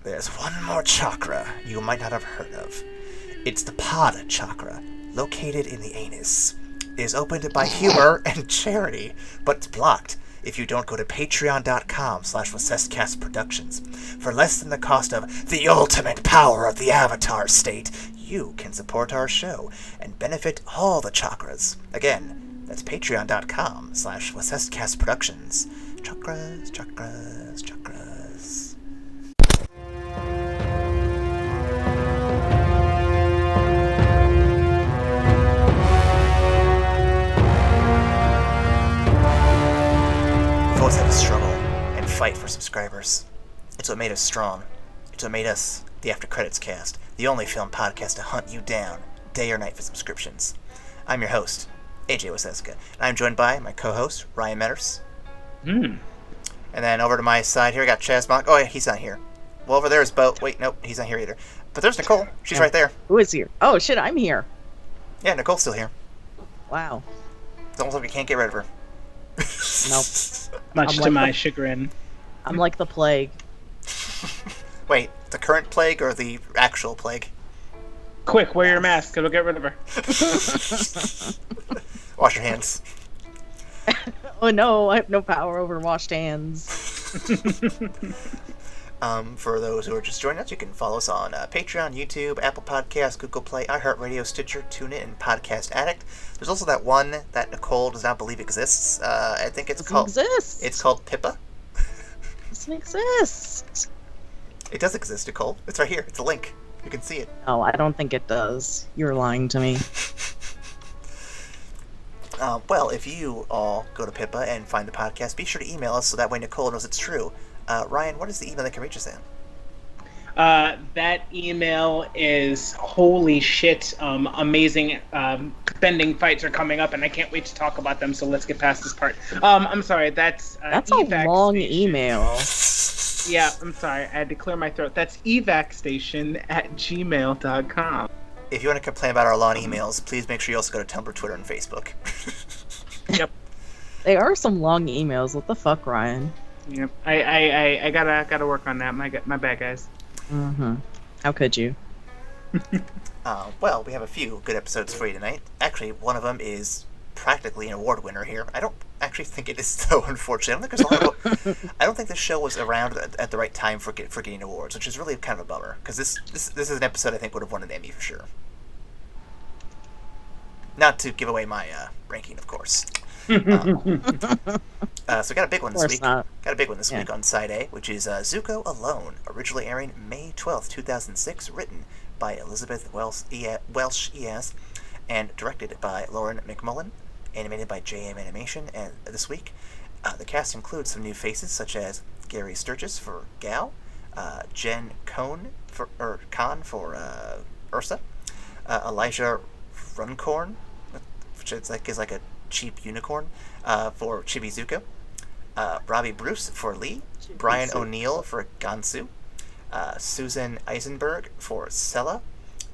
there's one more chakra you might not have heard of. It's the Pod chakra, located in the anus. It is opened by humor and charity, but it's blocked if you don't go to patreon.com/WassessCastProductions. For less than the cost of the ultimate power of the Avatar state, you can support our show and benefit all the chakras. Again, that's patreon.com/WassessCastProductions. Chakras, chakras, chakras. We've always had to struggle and fight for subscribers. It's what made us strong. It's what made us the After Credits Cast, the only film podcast to hunt you down day or night for subscriptions. I'm your host, AJ Waseska, and I'm joined by my co-host, Ryan Metters. And then over to my side here, I got Chaz Mock. Oh, yeah, he's not here. Well, over there is Bo. Wait, nope, he's not here either. But there's Nicole. She's right there. Who is here? Oh, shit, I'm here. Yeah, Nicole's still here. Wow. It's almost like we can't get rid of her. Nope. Much to my chagrin. I'm like the plague. Wait, the current plague or the actual plague? Quick, wear your mask. It'll get rid of her. Wash your hands. Oh no, I have no power over washed hands. For those who are just joining us, you can follow us on Patreon, YouTube, Apple Podcasts, Google Play, iHeartRadio, Stitcher, TuneIn, and Podcast Addict. There's also that one that Nicole does not believe exists. I think it's called Pippa. It doesn't exist. It does exist, Nicole. It's right here. It's a link. You can see it. No, I don't think it does. You're lying to me. Well, if you all go to Pippa and find the podcast, be sure to email us so that way Nicole knows it's true. Ryan, what is the email that can reach us at? That email is holy shit. Amazing. Bending fights are coming up, and I can't wait to talk about them. So let's get past this part. I'm sorry. That's a long email. Yeah, I'm sorry. I had to clear my throat. That's evacstation@gmail.com. If you want to complain about our long emails, please make sure you also go to Tumblr, Twitter, and Facebook. Yep. They are some long emails. What the fuck, Ryan? Yep. I gotta work on that. My bad, guys. Mm-hmm. How could you? Well, we have a few good episodes for you tonight. Actually, one of them is practically an award winner here. I don't actually think it is, though, unfortunately. I don't think this show was around at the right time for getting awards, which is really kind of a bummer, because this is an episode I think would have won an Emmy for sure. Not to give away my ranking, of course. So we got a big one this week. Got a big one this week on Side A, which is Zuko Alone, originally airing May 12th, 2006, written by Elizabeth Welsh E.S., and directed by Lauren McMullen, animated by JM Animation. And this week, the cast includes some new faces, such as Gary Sturgis for Gal, Jen Khan for Ursa, Elijah Runcorn, which is like a cheap unicorn, for Chibi Zuko, Robbie Bruce for Lee, Brian O'Neill for Gansu, Susan Eisenberg for Sella,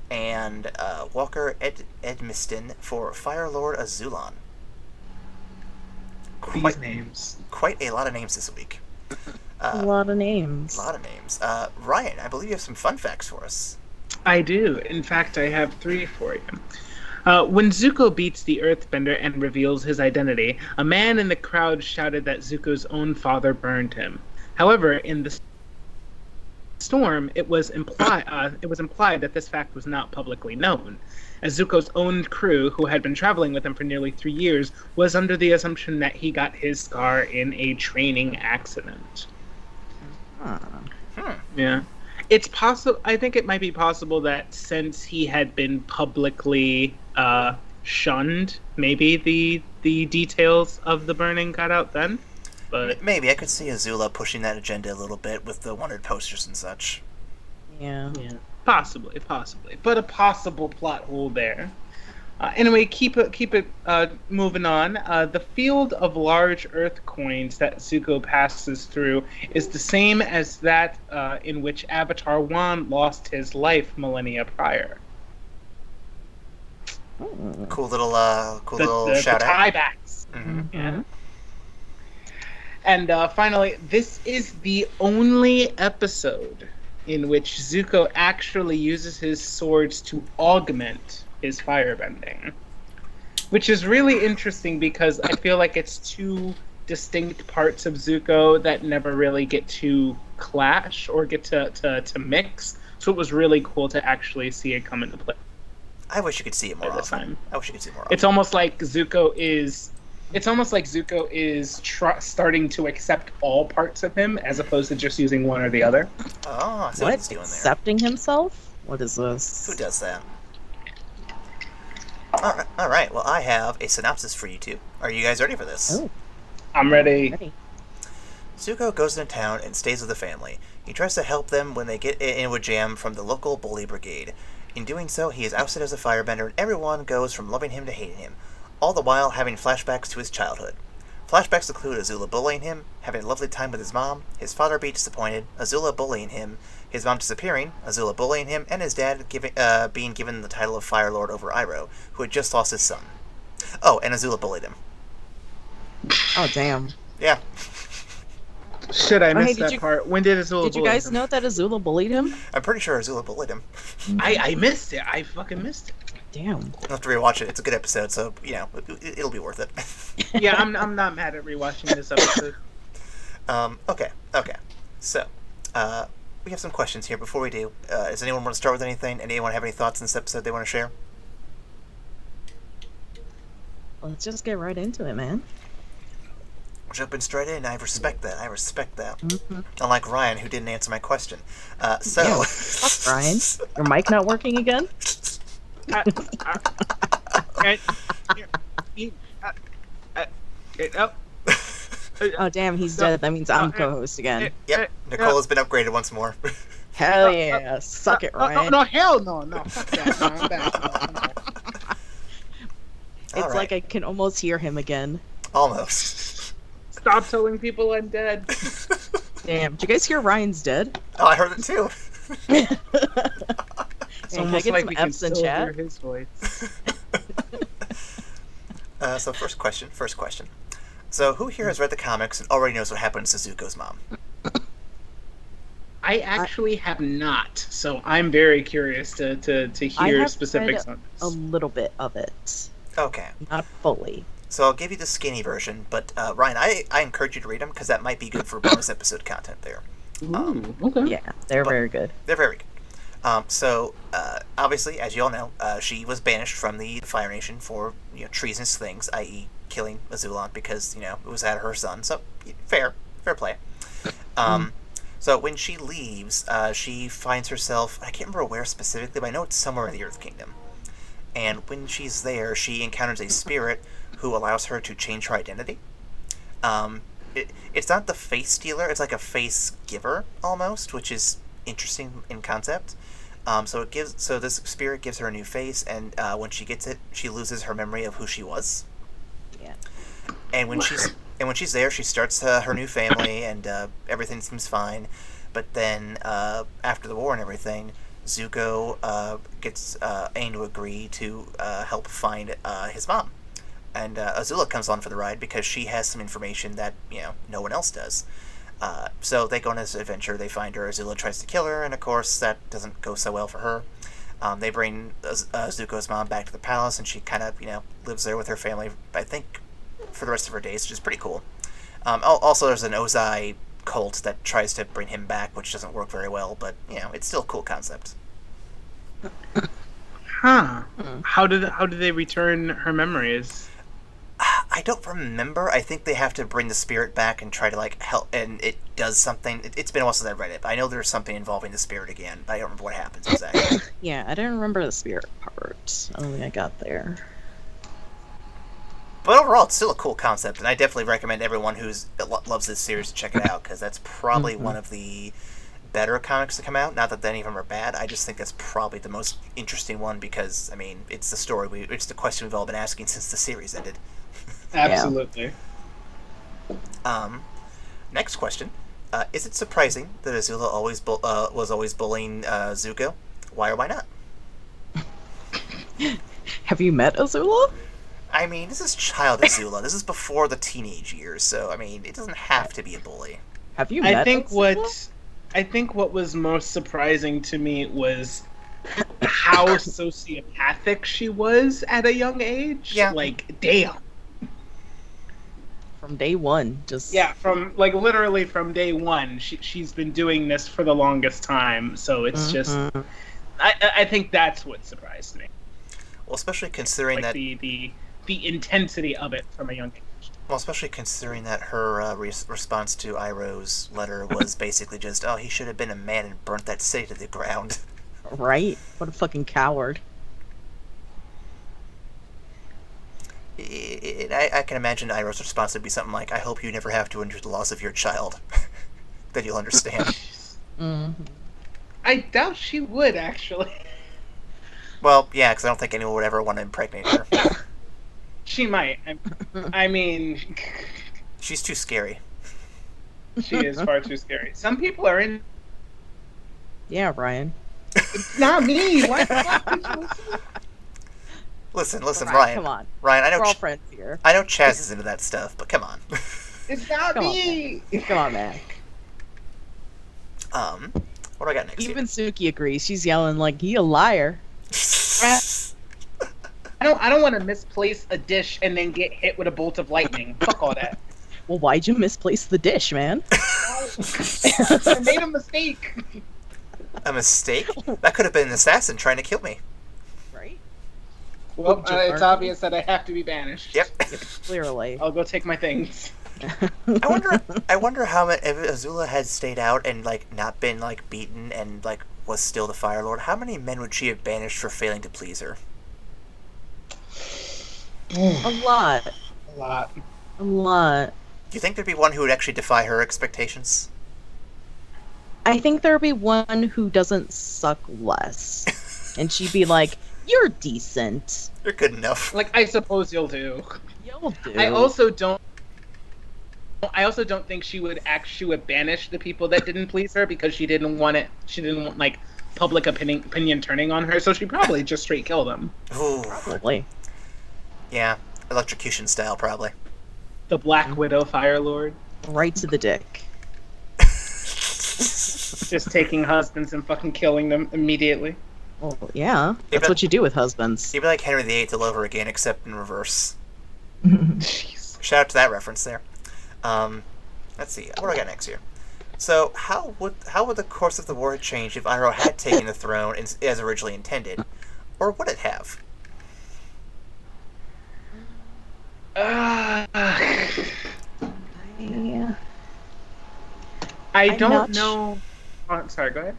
and Walker Edmiston for Fire Lord Azulon. These names. Quite a lot of names this week. A lot of names. Ryan, I believe you have some fun facts for us. I do. In fact, I have 3 for you. When Zuko beats the Earthbender and reveals his identity, a man in the crowd shouted that Zuko's own father burned him. However, in the storm, it was implied that this fact was not publicly known, as Zuko's own crew, who had been traveling with him for nearly 3 years, was under the assumption that he got his scar in a training accident. Yeah. It's possible. I think it might be possible that since he had been publicly shunned, maybe the details of the burning got out then. But maybe I could see Azula pushing that agenda a little bit with the wanted posters and such. Yeah. Possibly, but a possible plot hole there. Anyway, keep it moving on. The field of large Earth coins that Zuko passes through is the same as that in which Avatar 1 lost his life millennia prior. Cool little shout the out. Tiebacks. Mm-hmm. Yeah. And finally, this is the only episode in which Zuko actually uses his swords to augment his firebending. Which is really interesting because I feel like it's two distinct parts of Zuko that never really get to clash or get to mix. So it was really cool to actually see it come into play. I wish you could see it more often. I wish you could see it more often. It's almost like Zuko is starting to accept all parts of him as opposed to just using one or the other. Oh, I see what he's doing there. Accepting himself? What is this? Who does that? All right. Well, I have a synopsis for you two. Are you guys ready for this? Oh, I'm ready. Zuko goes into town and stays with the family. He tries to help them when they get into a jam from the local bully brigade. In doing so, he is ousted as a firebender, and everyone goes from loving him to hating him, all the while having flashbacks to his childhood. Flashbacks include Azula bullying him, having a lovely time with his mom, his father being disappointed, Azula bullying him, his mom disappearing, Azula bullying him, and his dad being given the title of Fire Lord over Iroh, who had just lost his son. Oh, and Azula bullied him. Oh, damn. Yeah. Shit, I missed that part. When did Azula bully him? Did you guys know that Azula bullied him? I'm pretty sure Azula bullied him. I missed it. I fucking missed it. Damn. You'll have to rewatch it. It's a good episode, so, it'll be worth it. Yeah, I'm not mad at rewatching this episode. Okay. So, we have some questions here. Before we do, does anyone want to start with anything? Anyone have any thoughts on this episode they want to share? Let's just get right into it, man. Jumping straight in. I respect that. Mm-hmm. Unlike Ryan, who didn't answer my question. Fuck, Ryan. Your mic not working again? Oh, damn, he's dead. That means I'm co-host again. Yep, Nicole has been upgraded once more. Hell yeah. Suck it, Ryan. No, hell no. Fuck that. No, I'm back. It's like I can almost hear him again. Almost. Stop telling people I'm dead. Damn, did you guys hear Ryan's dead? Oh, I heard it too. It's almost like we can still hear his voice. So first question. So who here has read the comics and already knows what happens to Zuko's mom? I actually have not, so I'm very curious to hear specifics on this. A little bit of it. Okay. Not fully. So I'll give you the skinny version, but Ryan, I encourage you to read them because that might be good for bonus episode content there. Ooh, okay. Yeah, they're very good. They're very good. So obviously, as you all know, she was banished from the Fire Nation for treasonous things, i.e., killing Azula because it was at her son. So fair play. So when she leaves, she finds herself, I can't remember where specifically, but I know it's somewhere in the Earth Kingdom. And when she's there, she encounters a spirit who allows her to change her identity. It's not the face stealer, it's like a face giver almost, which is interesting in concept. So this spirit gives her a new face, and when she gets it, she loses her memory of who she was. Yeah. And when she's there, she starts her new family, and everything seems fine. But then after the war and everything, Zuko gets Aang to agree to help find his mom. And Azula comes on for the ride because she has some information that no one else does. So they go on this adventure. They find her. Azula tries to kill her, and of course that doesn't go so well for her. They bring Zuko's mom back to the palace, and she kind of lives there with her family. I think for the rest of her days, which is pretty cool. Also, there's an Ozai cult that tries to bring him back, which doesn't work very well, but it's still a cool concept. Huh? How do they return her memories? I don't remember. I think they have to bring the spirit back and try to help, and it does something. It's been a while since I read it, but I know there's something involving the spirit again, but I don't remember what happens exactly. Yeah, I don't remember the spirit part. I don't think I got there. But overall, it's still a cool concept, and I definitely recommend everyone who loves this series to check it out, because that's probably one of the better comics to come out. Not that any of them are bad. I just think that's probably the most interesting one because, it's the story. It's the question we've all been asking since the series ended. Absolutely. Next question. Is it surprising that Azula was always bullying Zuko? Why or why not? Have you met Azula? This is child Azula. This is before the teenage years, so, it doesn't have to be a bully. Have you met Azula? I think what was most surprising to me was how sociopathic she was at a young age. Yeah. Like, damn. From day one, just Yeah, from like literally from day one, she's been doing this for the longest time. So it's just, I think that's what surprised me. Well, especially considering like that the intensity of it from a young age. Well, especially considering that her response to Iroh's letter was basically just, "Oh, he should have been a man and burnt that city to the ground." right. What a fucking coward. I can imagine Iroh's response would be something like, "I hope you never have to endure the loss of your child." Then you'll understand. I doubt she would, actually. Well, yeah, because I don't think anyone would ever want to impregnate her. She might. I mean... She's too scary. She is far too scary. Some people are in... Yeah, Ryan. It's not me! Why the fuck did you listen? Listen, Ryan, Ryan. come on. Ryan, I know We're all friends here. I know Chaz is into that stuff, but come on. It's not me! Come on, man. What do I got next? Even Suki agrees. She's yelling like, "He a liar." I don't want to misplace a dish and then get hit with a bolt of lightning. Fuck all that. Well, why'd you misplace the dish, man? I made a mistake. A mistake? That could have been an assassin trying to kill me. Right? Well, it's obvious that I have to be banished. Yep. Clearly. I'll go take my things. I wonder how if Azula had stayed out and like not been like beaten and like was still the Fire Lord, how many men would she have banished for failing to please her? A lot. A lot. Do you think there'd be one who would actually defy her expectations? I think there'd be one who doesn't suck less. And she'd be like, "You're decent. You're good enough." Like, I suppose you'll do. You'll do." I also don't think she would banish the people that didn't please her because she didn't want like public opinion turning on her, so she'd probably just straight kill them. Ooh. Probably. Yeah, electrocution style, probably. The Black Widow Fire Lord. Right to the dick. Just taking husbands and fucking killing them immediately. Well, yeah. That's what you do with husbands. You'd be like Henry VIII all over again, except in reverse. Jeez. Shout out to that reference there. Let's see. What do I got next here? So, how would the course of the war change if Iroh had taken the throne as originally intended, or would it have? Yeah. I don't know. Oh, sorry, go ahead.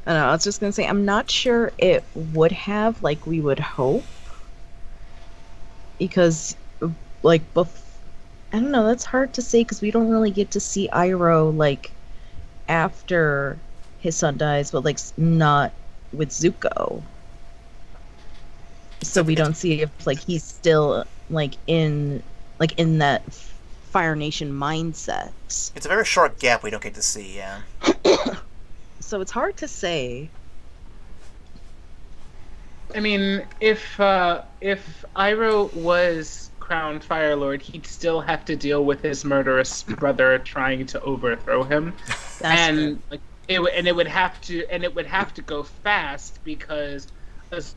I don't know, I was just gonna say, I'm not sure it would have, like we would hope. Because, like, I don't know, that's hard to say because we don't really get to see Iroh, like, after his son dies, but, like, not with Zuko. So we don't see if, like, he's still, like, in that Fire Nation mindset. It's a very short gap we don't get to see, yeah. So it's hard to say. I mean, if Iroh was crowned Fire Lord, he'd still have to deal with his murderous brother trying to overthrow him, and like it would have to go fast because Azula,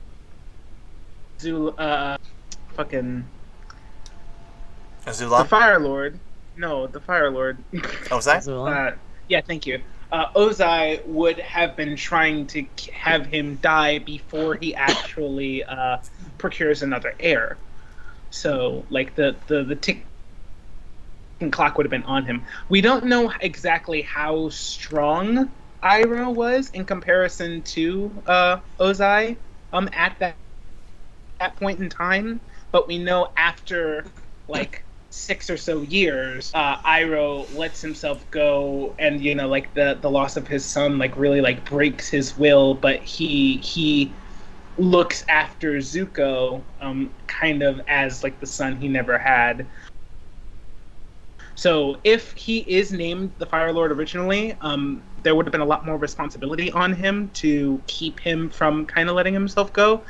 Azula? the Fire Lord. No, the Fire Lord. Ozai? Yeah, thank you. Ozai would have been trying to have him die before he actually procures another heir. So, like, the ticking clock would have been on him. We don't know exactly how strong Iroh was in comparison to Ozai at that point in time, but we know after, like, 6 or so years, Iroh lets himself go, and like the loss of his son like really like breaks his will, but he looks after Zuko kind of as like the son he never had. So if he is named the Fire Lord originally, there would have been a lot more responsibility on him to keep him from kind of letting himself go.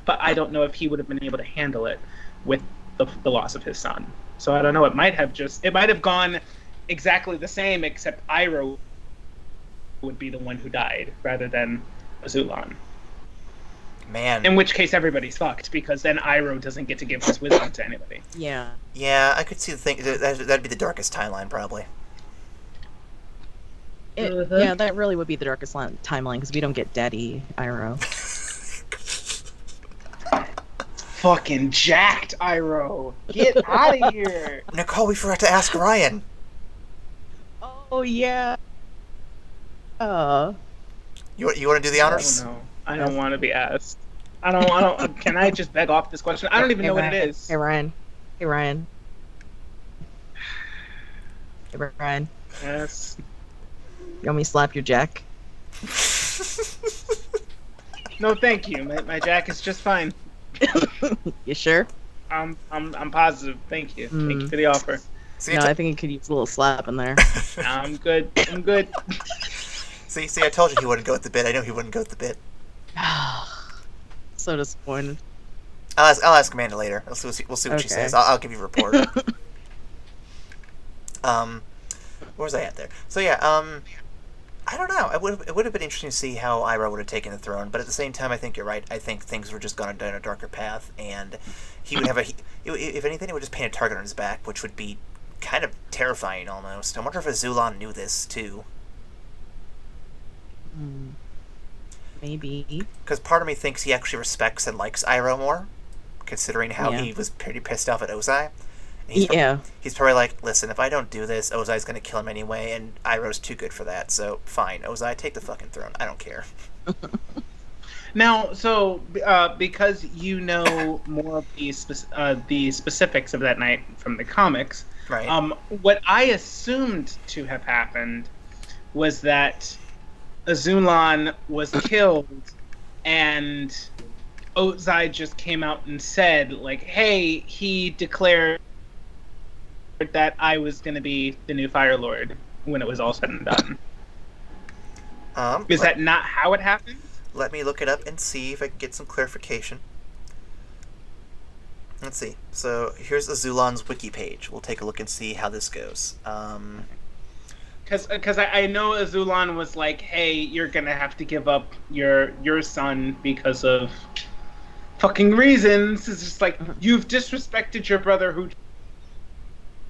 But I don't know if he would have been able to handle it with the loss of his son. So I don't know. It might have gone exactly the same, except Iroh would be the one who died rather than Azulon. Man. In which case, everybody's fucked, because then Iroh doesn't get to give his wisdom to anybody. Yeah. Yeah, I could see the thing. That'd be the darkest timeline, probably. Yeah, that really would be the darkest timeline, because we don't get Daddy Iroh. Fucking jacked Iroh! Get out of here! Nicole, we forgot to ask Ryan. Oh, yeah. You want to do the honors? I don't want to be asked. I don't. Can I just beg off this question? I don't even know what it is. Hey, Ryan. Hey, Ryan. Yes. You want me to slap your jack? No, thank you. My jack is just fine. You sure? I'm positive. Thank you. Thank you for the offer. See, no, I think you could use a little slap in there. I'm good. See, I told you he wouldn't go with the bit. I knew he wouldn't go with the bit. So disappointed. I'll ask Amanda later. We'll see what she says. I'll give you a report. Where was I at there? So yeah, I don't know. It would have been interesting to see how Iroh would have taken the throne, but at the same time, I think you're right. I think things were just gone down a darker path, and he would have if anything, it would just paint a target on his back, which would be kind of terrifying almost. I wonder if Azulon knew this too. Maybe. Because part of me thinks he actually respects and likes Iroh more, considering how he was pretty pissed off at Ozai. He's probably like, listen, if I don't do this, Ozai's going to kill him anyway, and Iroh's too good for that, so fine, Ozai, take the fucking throne. I don't care. Now, so, because you know more of the specifics of that night from the comics, right. What I assumed to have happened was that Azulon was killed, and Ozai just came out and said, like, hey, he declared that I was going to be the new Fire Lord when it was all said and done. Is that not how it happened? Let me look it up and see if I can get some clarification. Let's see. So here's Azulon's wiki page. We'll take a look and see how this goes. Because I know Azulon was like, hey, you're going to have to give up your son because of fucking reasons. It's just like, you've disrespected your brother who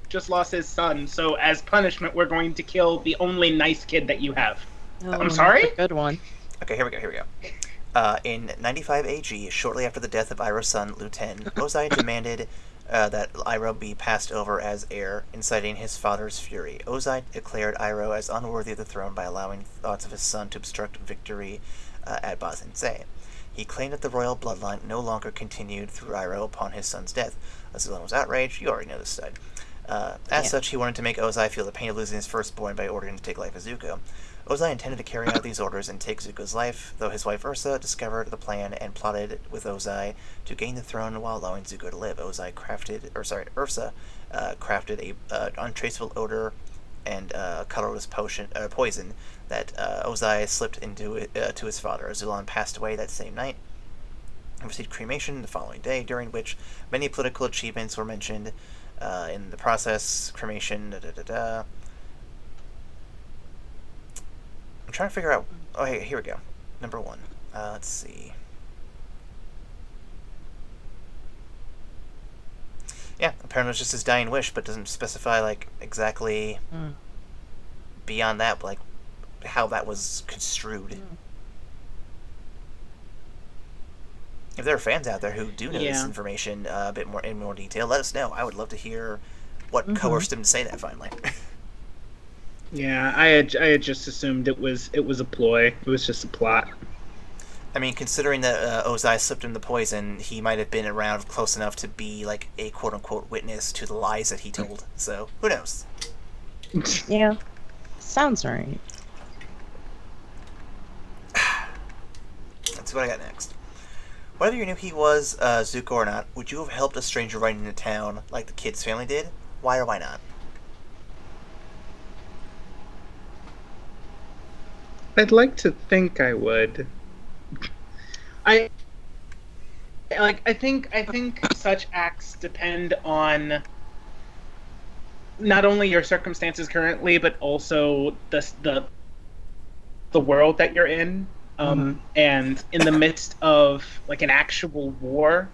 just lost his son, so as punishment, we're going to kill the only nice kid that you have. I'm sorry? Good one. Okay, here we go. In 95 AG, shortly after the death of Iroh's son, Liu Ten, Ozai demanded that Iroh be passed over as heir, inciting his father's fury. Ozai declared Iroh as unworthy of the throne by allowing thoughts of his son to obstruct victory at Ba Sing Se. He claimed that the royal bloodline no longer continued through Iroh upon his son's death. Azulon was outraged. You already know this side. As such, he wanted to make Ozai feel the pain of losing his firstborn by ordering him to take life of Zuko. Ozai intended to carry out these orders and take Zuko's life, though his wife Ursa discovered the plan and plotted with Ozai to gain the throne while allowing Zuko to live. Ursa crafted a untraceable odor and colorless poison that Ozai slipped into to his father. Azulon passed away that same night and received cremation the following day, during which many political achievements were mentioned. In the process, cremation, I'm trying to figure out... Oh, hey, here we go. Number 1. Let's see. Yeah, apparently it was just his dying wish, but doesn't specify, like, exactly beyond that, like, how that was construed. If there are fans out there who do know this information a bit more in more detail, let us know. I would love to hear what coerced him to say that finally. Yeah, I had just assumed it was a ploy. It was just a plot. I mean, considering that Ozai slipped him the poison, he might have been around close enough to be like a quote-unquote witness to the lies that he told. So who knows? Yeah, sounds right. Let's see what I got next. Whether you knew he was Zuko or not, would you have helped a stranger right into town like the kid's family did? Why or why not? I'd like to think I would. I think such acts depend on not only your circumstances currently, but also the world that you're in, and in the midst of like an actual war,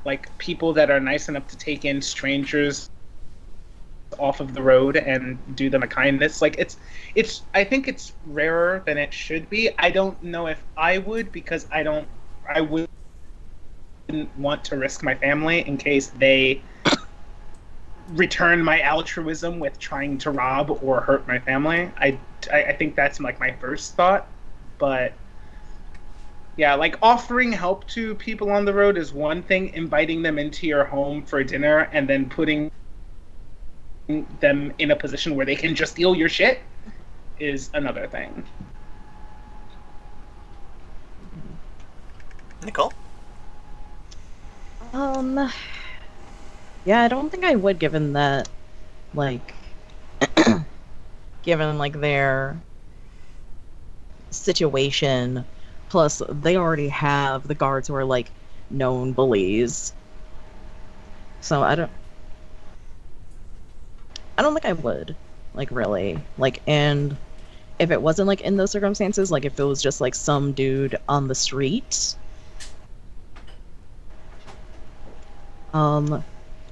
like people that are nice enough to take in strangers off of the road and do them a kindness. Like it's I think it's rarer than it should be. I don't know if I would, because I wouldn't want to risk my family in case they return my altruism with trying to rob or hurt my family. I think that's like my first thought. But yeah, like offering help to people on the road is one thing. Inviting them into your home for dinner and then putting them in a position where they can just steal your shit is another thing. Nicole? Yeah, I don't think I would, given that, like, given, like, their situation, plus they already have the guards who are, like, known bullies. So I don't think I would, like, really. Like, and if it wasn't, like, in those circumstances, like, if it was just, like, some dude on the street,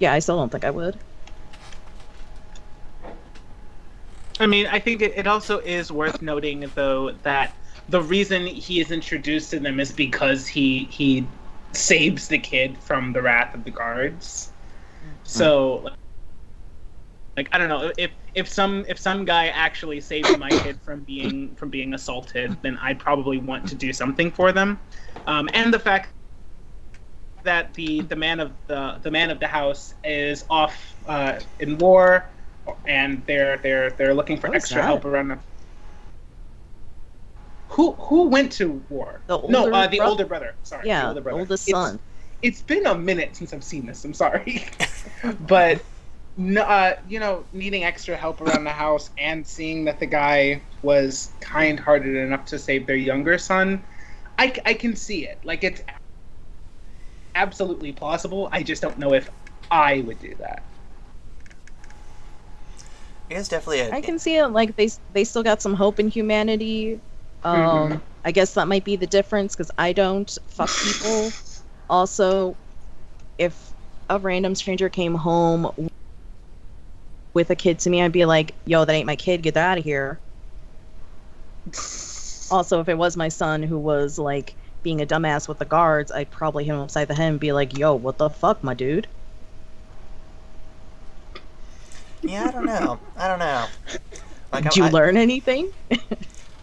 yeah, I still don't think I would. I mean, I think it also is worth noting, though, that the reason he is introduced to them is because he saves the kid from the wrath of the guards. So, like, I don't know, if some guy actually saved my kid from being assaulted, then I'd probably want to do something for them. And the fact that the man of the house is off in war, and they're looking for extra help around them. Who went to war? The older brother. Sorry, yeah, the older brother. Oldest son. It's been a minute since I've seen this. I'm sorry, but needing extra help around the house and seeing that the guy was kind-hearted enough to save their younger son, I can see it. Like, it's absolutely plausible. I just don't know if I would do that. It's definitely I can see it. Like, they still got some hope in humanity. I guess that might be the difference, because I don't fuck people. Also, if a random stranger came home with a kid to me, I'd be like, yo, that ain't my kid, get that out of here. Also, if it was my son who was, like, being a dumbass with the guards, I'd probably hit him upside the head and be like, yo, what the fuck, my dude? Yeah, I don't know. Like, Did you learn anything?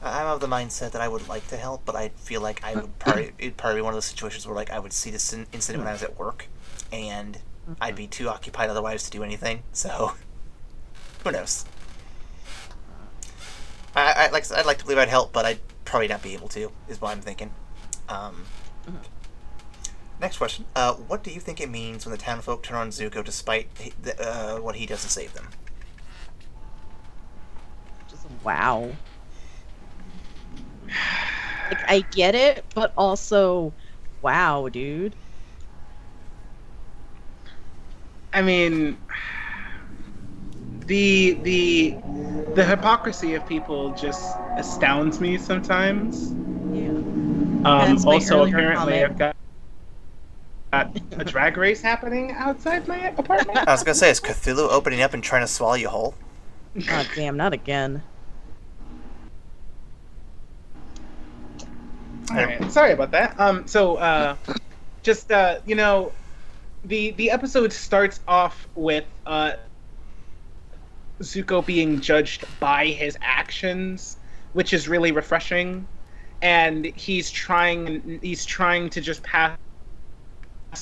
I'm of the mindset that I would like to help, but I feel like it'd probably be one of those situations where, like, I would see this incident when I was at work, and I'd be too occupied otherwise to do anything. So, who knows? I'd like to believe I'd help, but I'd probably not be able to. Is what I'm thinking. Next question. What do you think it means when the townfolk turn on Zuko despite what he does to save them? Just wow. Like, I get it, but also, wow, dude. I mean, the hypocrisy of people just astounds me sometimes. Yeah. Also, apparently, I've got a drag race happening outside my apartment. I was gonna say, is Cthulhu opening up and trying to swallow you whole? God damn, not again. Alright, sorry about that. The episode starts off with Zuko being judged by his actions, which is really refreshing, and he's trying to just pass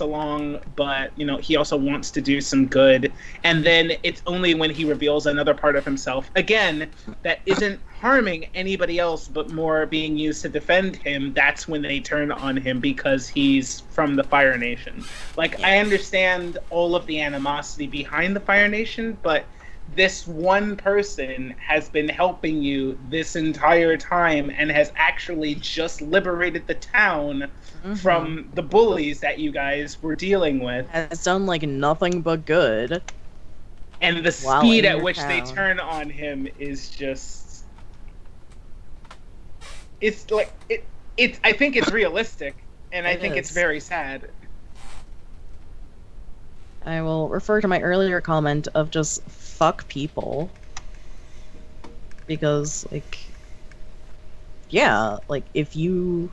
along, but he also wants to do some good. And then it's only when he reveals another part of himself, again, that isn't harming anybody else but more being used to defend him, that's when they turn on him, because he's from the Fire Nation. Like, I understand all of the animosity behind the Fire Nation, but this one person has been helping you this entire time and has actually just liberated the town from the bullies that you guys were dealing with. Has done, like, nothing but good. And the speed at which they turn on him is just... It's like... I think it's realistic, and I think it's very sad. I will refer to my earlier comment of just fuck people. Because, like... Yeah, like, if you...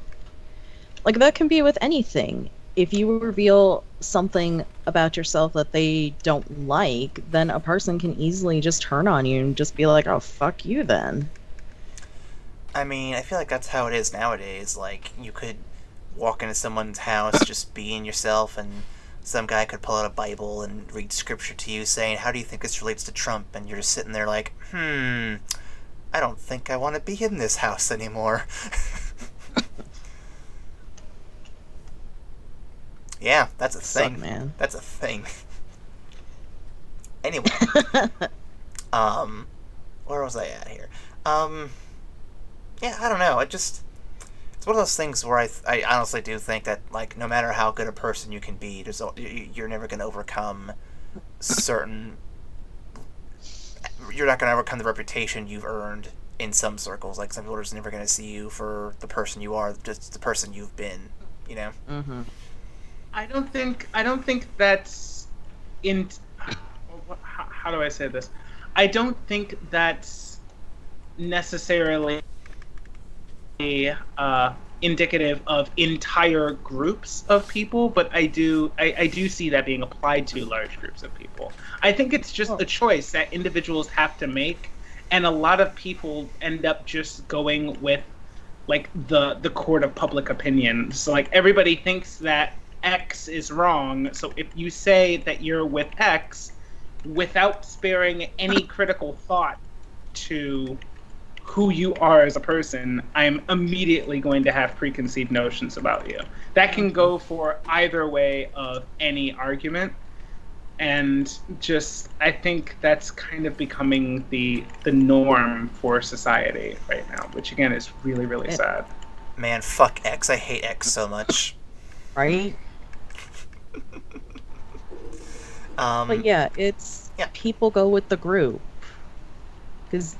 Like, that can be with anything. If you reveal something about yourself that they don't like, then a person can easily just turn on you and just be like, oh, fuck you then. I mean, I feel like that's how it is nowadays. Like, you could walk into someone's house just being yourself, and some guy could pull out a Bible and read scripture to you saying, how do you think this relates to Trump? And you're just sitting there like, I don't think I want to be in this house anymore. Yeah, that's a thing. Man. That's a thing. Anyway. Where was I at here? Yeah, I don't know. It's one of those things where I honestly do think that, like, no matter how good a person you can be, you're never going to overcome certain... You're not going to overcome the reputation you've earned in some circles. Like, some people are just never going to see you for the person you are, just the person you've been, you know? Mm-hmm. I don't think that's in... How do I say this? I don't think that's necessarily indicative of entire groups of people, but I do see that being applied to large groups of people. I think it's just a choice that individuals have to make, and a lot of people end up just going with, like, the court of public opinion. So, like, everybody thinks that X is wrong, so if you say that you're with X without sparing any critical thought to who you are as a person, I'm immediately going to have preconceived notions about you. That can go for either way of any argument, and just, I think that's kind of becoming the norm for society right now, which again is really, really sad. Man, fuck X. I hate X so much. Right? But yeah, people go with the group. Because,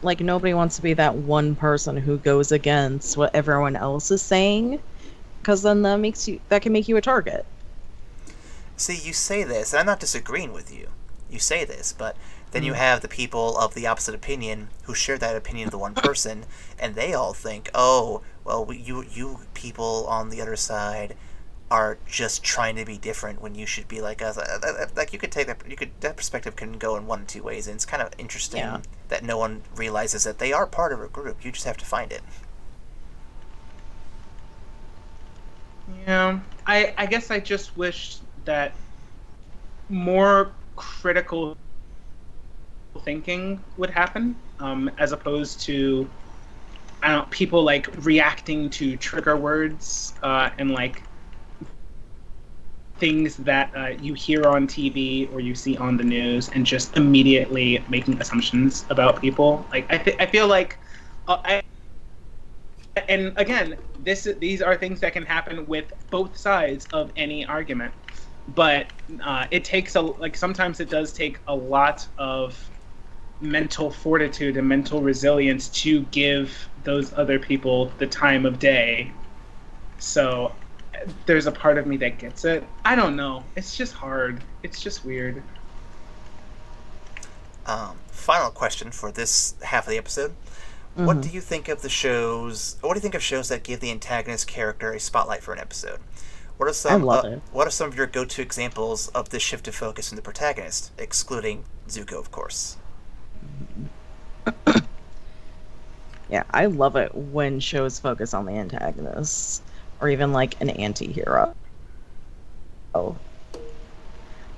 like, nobody wants to be that one person who goes against what everyone else is saying. Because then that can make you a target. See, you say this, and I'm not disagreeing with you. You say this, but then you have the people of the opposite opinion who share that opinion of the one person, and they all think, oh, well, you people on the other side are just trying to be different when you should be like us. Like, you could take that perspective can go in one of two ways, and it's kind of interesting that no one realizes that they are part of a group. You just have to find it. Yeah, I guess I just wish that more critical thinking would happen, as opposed to, I don't know, people like reacting to trigger words and like things that you hear on TV or you see on the news and just immediately making assumptions about people. Like, I feel like, and again, these are things that can happen with both sides of any argument, but it takes sometimes it does take a lot of mental fortitude and mental resilience to give those other people the time of day. So there's a part of me that gets it. I don't know. It's just hard. It's just weird. Final question for this half of the episode. Mm-hmm. What do you think of shows that give the antagonist character a spotlight for an episode? What are some of your go-to examples of this shift of focus in the protagonist, excluding Zuko, of course? Yeah, I love it when shows focus on the antagonists, or even like an anti-hero.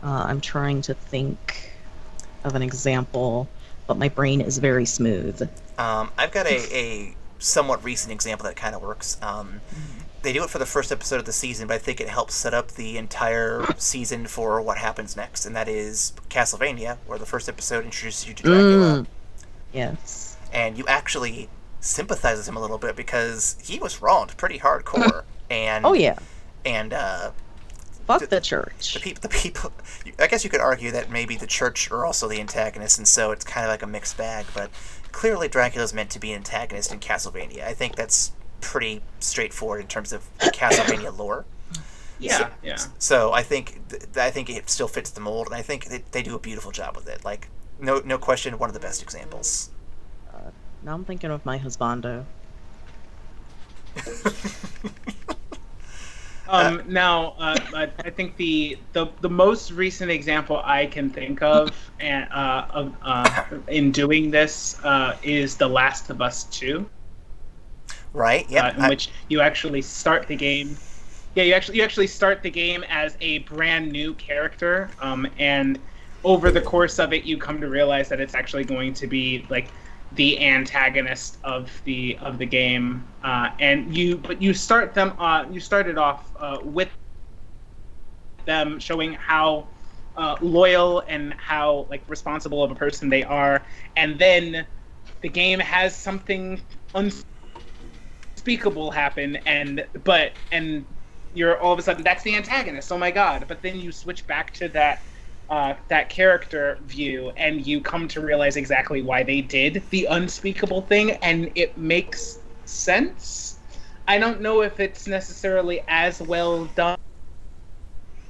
I'm trying to think of an example, but my brain is very smooth. I've got a somewhat recent example that kind of works. They do it for the first episode of the season, but I think it helps set up the entire season for what happens next, and that is Castlevania, where the first episode introduces you to Dracula. Yes. And you actually sympathize with him a little bit because he was wronged pretty hardcore. And Fuck the church. The people. I guess you could argue that maybe the church are also the antagonists, and so it's kind of like a mixed bag. But clearly, Dracula's meant to be an antagonist in Castlevania. I think that's pretty straightforward in terms of Castlevania lore. Yeah. So I think it still fits the mold, and I think they do a beautiful job with it. Like, no question, one of the best examples. Now I'm thinking of my husbando. I think the most recent example I can think of in doing this is The Last of Us 2. Right. Yeah. In which you actually start the game. Yeah, you actually start the game as a brand new character, and over the course of it, you come to realize that it's actually going to be like the antagonist of the game, but you started off with them showing how loyal and how like responsible of a person they are, and then the game has something unspeakable happen, and you're all of a sudden that's the antagonist. Oh my god! But then you switch back to that character view, and you come to realize exactly why they did the unspeakable thing, and it makes sense. I don't know if it's necessarily as well done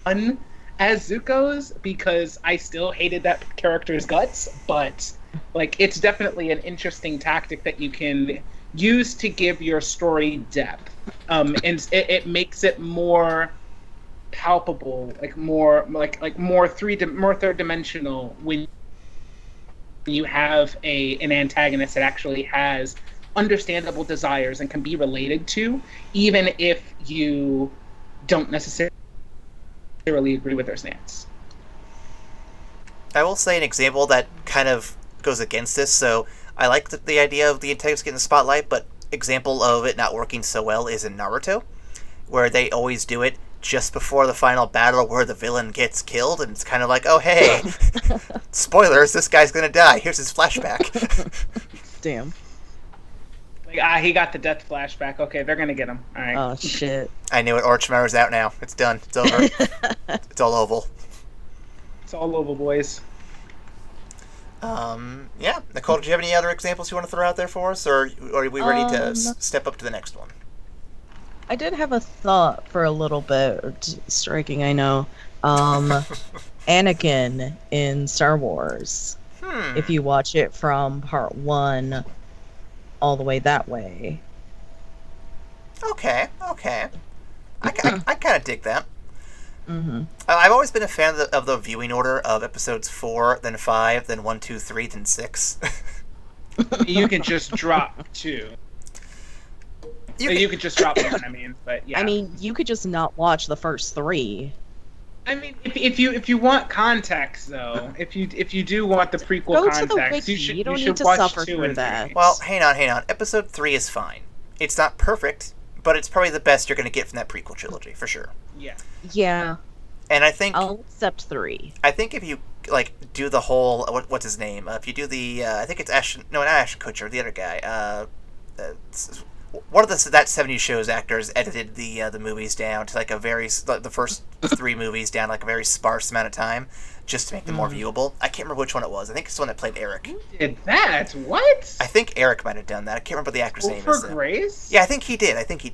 as Zuko's, because I still hated that character's guts, but like it's definitely an interesting tactic that you can use to give your story depth, and it makes it more palpable, more third dimensional when you have an antagonist that actually has understandable desires and can be related to, even if you don't necessarily agree with their stance. I will say an example that kind of goes against this. So I like the idea of the antagonist getting the spotlight, but example of it not working so well is in Naruto, where they always do it just before the final battle where the villain gets killed, and it's kind of like, oh hey, spoilers, this guy's gonna die, here's his flashback. Damn. Like, he got the death flashback, okay, they're gonna get him. Alright. Oh shit. I knew it, Orochimaru's out now, it's done, it's over. It's all oval. It's all oval, boys. Yeah, Nicole, do you have any other examples you want to throw out there for us, or are we ready to step up to the next one? I did have a thought for a little bit, striking, I know. Anakin in Star Wars. If you watch it from part 1 all the way that way. Okay. I kind of dig that. Mm-hmm. I've always been a fan of the viewing order of episodes 4, then 5, then 1, 2, 3, then 6. You can just drop 2. You could just drop 1, I mean, but yeah. I mean, you could just not watch the first 3. I mean, if you want context, though, if you do want the prequel Go context, to the wiki. you don't should need to watch suffer 2 through and that. 3. Well, hang on. Episode 3 is fine. It's not perfect, but it's probably the best you're going to get from that prequel trilogy, for sure. Yeah. And I think I'll accept 3. I think if you do the whole what's his name? If you do the I think it's not Ashton Kutcher, the other guy. One of that 70s shows actors edited the movies down to like the first 3 movies down like a very sparse amount of time, just to make them more viewable. I can't remember which one it was. I think it's the one that played Eric. Who did that? What? I think Eric might have done that. I can't remember the actor's name. For Grace? Yeah, I think he did. I think he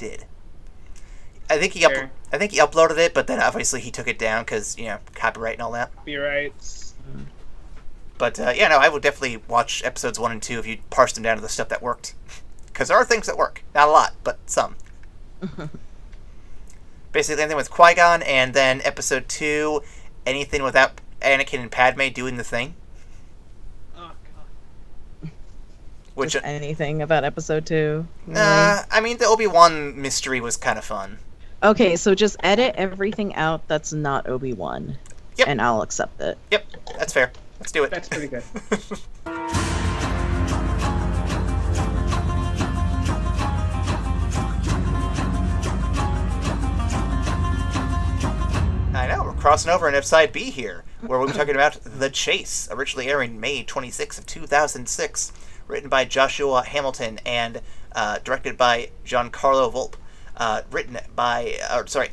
uploaded it, but then obviously he took it down because copyright and all that. Copyrights. But I would definitely watch episodes 1 and 2 if you parse them down to the stuff that worked. Because there are things that work. Not a lot, but some. Basically, anything with Qui-Gon, and then episode 2, anything without Anakin and Padme doing the thing. Oh, God. Which, Just anything about episode 2? I mean, the Obi-Wan mystery was kind of fun. Okay, so just edit everything out that's not Obi-Wan. Yep. And I'll accept it. Yep, that's fair. Let's do it. That's pretty good. I know, we're crossing over in Side B here, where we'll be talking about The Chase, originally airing May 26 of 2006, written by Joshua Hamilton and directed by Giancarlo Volpe,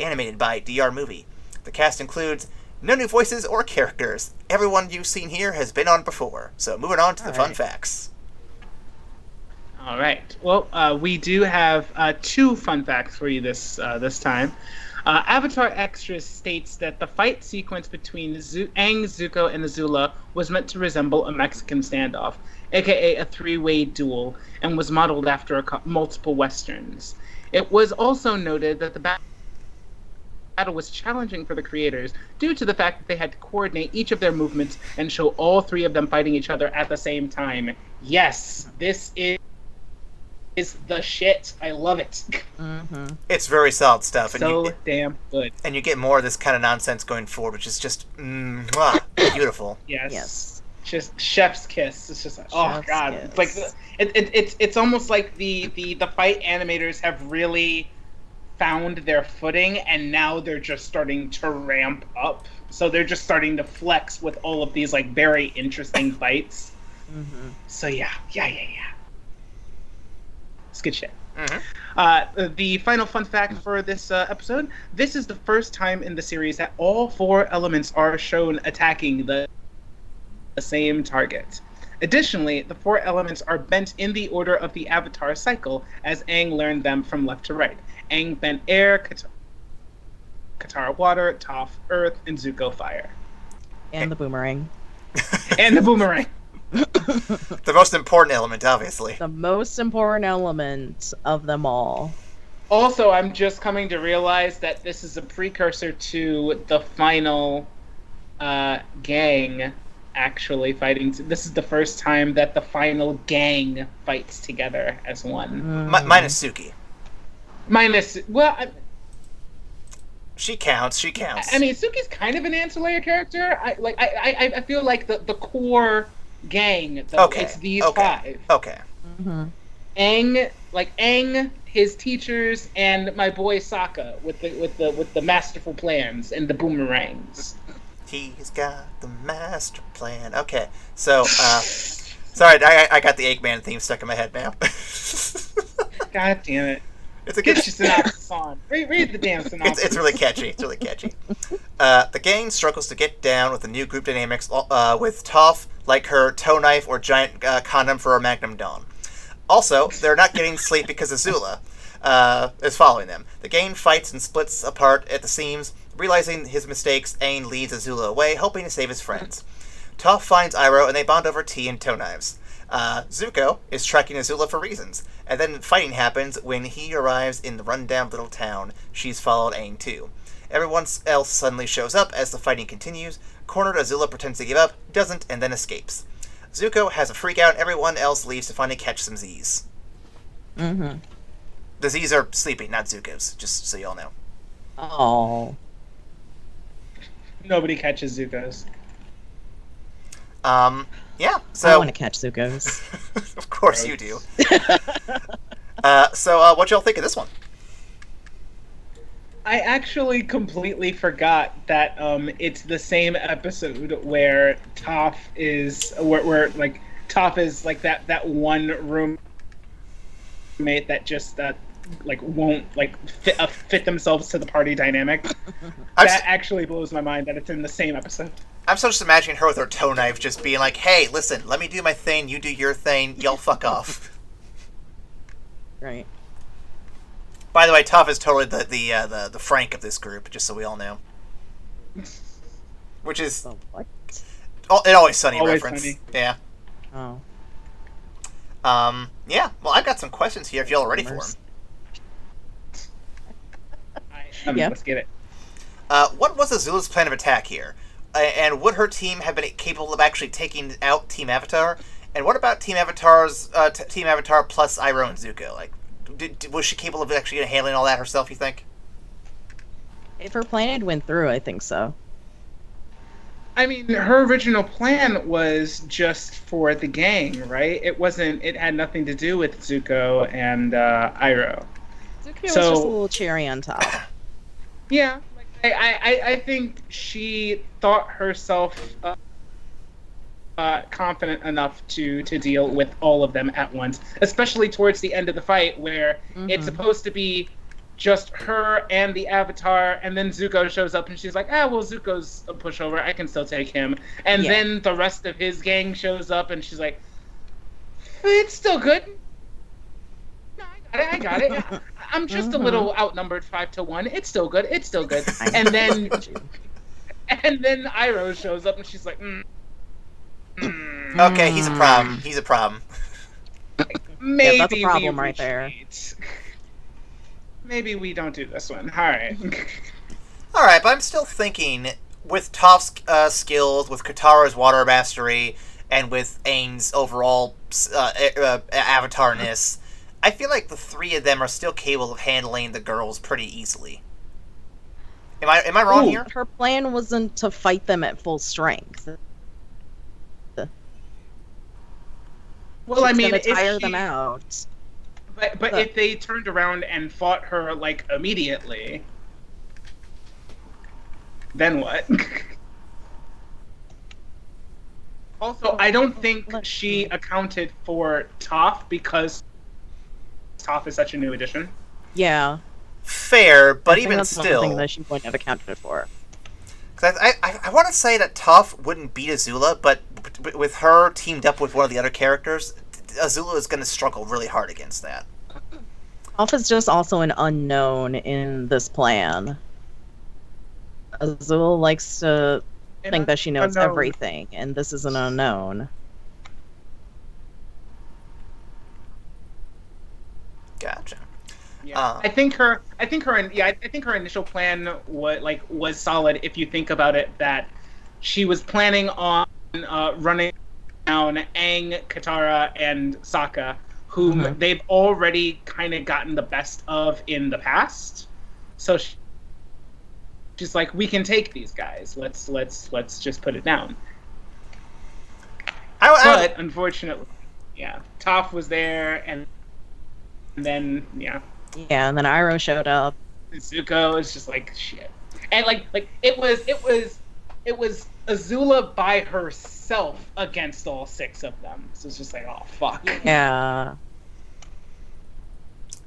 animated by DR Movie. The cast includes no new voices or characters. Everyone you've seen here has been on before. So moving on to the fun facts. All right. Well, we do have 2 fun facts for you this time. Avatar Extras states that the fight sequence between Aang, Zuko, and Azula was meant to resemble a Mexican standoff, aka a 3-way duel, and was modeled after multiple westerns. It was also noted that the battle was challenging for the creators due to the fact that they had to coordinate each of their movements and show all 3 of them fighting each other at the same time. Yes, this is the shit. I love it. Mm-hmm. It's very solid stuff. So damn good. And you get more of this kind of nonsense going forward, which is just beautiful. Yes. Just chef's kiss. It's just like, oh god. Kiss. It's like it's almost like the fight animators have really found their footing, and now they're just starting to ramp up. So they're just starting to flex with all of these like very interesting fights. Mm-hmm. So yeah. It's good shit. Mm-hmm. The final fun fact for this episode: this is the first time in the series that all 4 elements are shown attacking the same target. Additionally, the 4 elements are bent in the order of the Avatar cycle, as Aang learned them from left to right. Aang bent air, Katara water, Toph earth, and Zuko fire. And the boomerang. And the boomerang. The most important element, obviously. The most important element of them all. Also, I'm just coming to realize that this is a precursor to the final gang actually fighting. This is the first time that the final gang fights together as one. Minus Suki. She counts. I mean, Suki's kind of an ancillary character. I feel like the core gang, though, it's these 5. Okay. Mm-hmm. Aang, his teachers, and my boy Sokka with the masterful plans and the boomerangs. He's got the master plan. Okay, so sorry, I got the Eggman theme stuck in my head now. God damn it! It's a good synopsis on. Read the damn synopsis. It's really catchy. The gang struggles to get down with the new group dynamics, with Toph like her toe knife or giant condom for her Magnum Dawn. Also, they're not getting sleep because Azula is following them. The gang fights and splits apart at the seams. Realizing his mistakes, Aang leads Azula away, hoping to save his friends. Toph finds Iroh, and they bond over tea and toe knives. Zuko is tracking Azula for reasons, and then fighting happens when he arrives in the rundown little town. She's followed Aang too. Everyone else suddenly shows up as the fighting continues. Cornered Azula pretends to give up, doesn't, and then escapes. Zuko has a freak out, and everyone else leaves to finally catch some Z's. Mm-hmm. The Z's are sleeping, not Zuko's, just so y'all know. Oh. Nobody catches Zuko's. Yeah, so... I want to catch Zuko's. Of course you do. So what y'all think of this one? I actually completely forgot that it's the same episode where Toph is where like Toph is like that one roommate that just like won't like fit themselves to the party dynamic. That actually blows my mind that it's in the same episode. I'm still just imagining her with her toe knife just being like, hey, listen, let me do my thing, you do your thing, y'all fuck off. Right. By the way, Toph is totally the Frank of this group, just so we all know. Which is... The what? An Always Sunny Always reference. Sunny. Yeah. Oh. Yeah, well, I've got some questions here if y'all are ready for them. Let's get it. What was Azula's plan of attack here? And would her team have been capable of actually taking out Team Avatar? And what about Team Avatar's Team Avatar plus Iroh and Zuko? Like, was she capable of actually handling all that herself, you think? If her plan had went through, I think so. I mean, her original plan was just for the gang, right? It had nothing to do with Zuko and Iroh. Zuko was just a little cherry on top. Yeah. I think she thought herself confident enough to deal with all of them at once, especially towards the end of the fight where it's supposed to be just her and the Avatar, and then Zuko shows up, and she's like, well, Zuko's a pushover. I can still take him. And then the rest of his gang shows up, and she's like, it's still good. No, I got it. I'm just a little outnumbered 5-1. It's still good. And then Iroh shows up, and she's like, Okay, he's a problem. Maybe that's a problem right there. Maybe we don't do this one. All right. All right, but I'm still thinking with Toph's skills, with Katara's water mastery, and with Aang's overall avatarness, I feel like the three of them are still capable of handling the girls pretty easily. Am I wrong here? Her plan wasn't to fight them at full strength. Well, I mean, tire them out. But if they turned around and fought her like immediately, then what? Also, I don't think she accounted for Toph because Toph is such a new addition. Yeah. Fair, but even that's still, something that she wouldn't have accounted for. Cause I want to say that Toph wouldn't beat Azula, but with her teamed up with one of the other characters, Azula is going to struggle really hard against that. Toph is just also an unknown in this plan. Azula likes to think that she knows everything, and this is an unknown. Gotcha. Yeah, I think her initial plan was solid. If you think about it, that she was planning on running down Aang, Katara, and Sokka, whom they've already kind of gotten the best of in the past. So she's like, we can take these guys. Let's just put it down. But unfortunately, Toph was there, and then and then Iroh showed up. Zuko is just like shit, and like it was Azula by herself against all 6 of them. So it's just like, oh fuck. Yeah.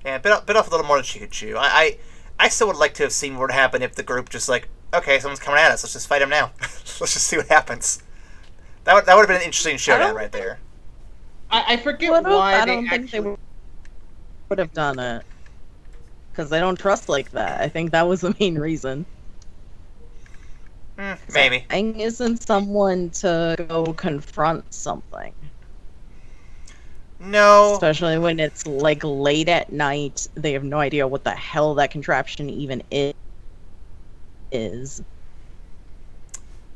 Yeah, bit off a little more than she could chew. I still would like to have seen what would happen if the group just like, okay, someone's coming at us. Let's just fight him now. Let's just see what happens. That would have been an interesting showdown right there. I forget why I don't think they would have done it. Because they don't trust like that. I think that was the main reason. Maybe. Aang isn't someone to go confront something. No. Especially when it's like late at night. They have no idea what the hell that contraption even is.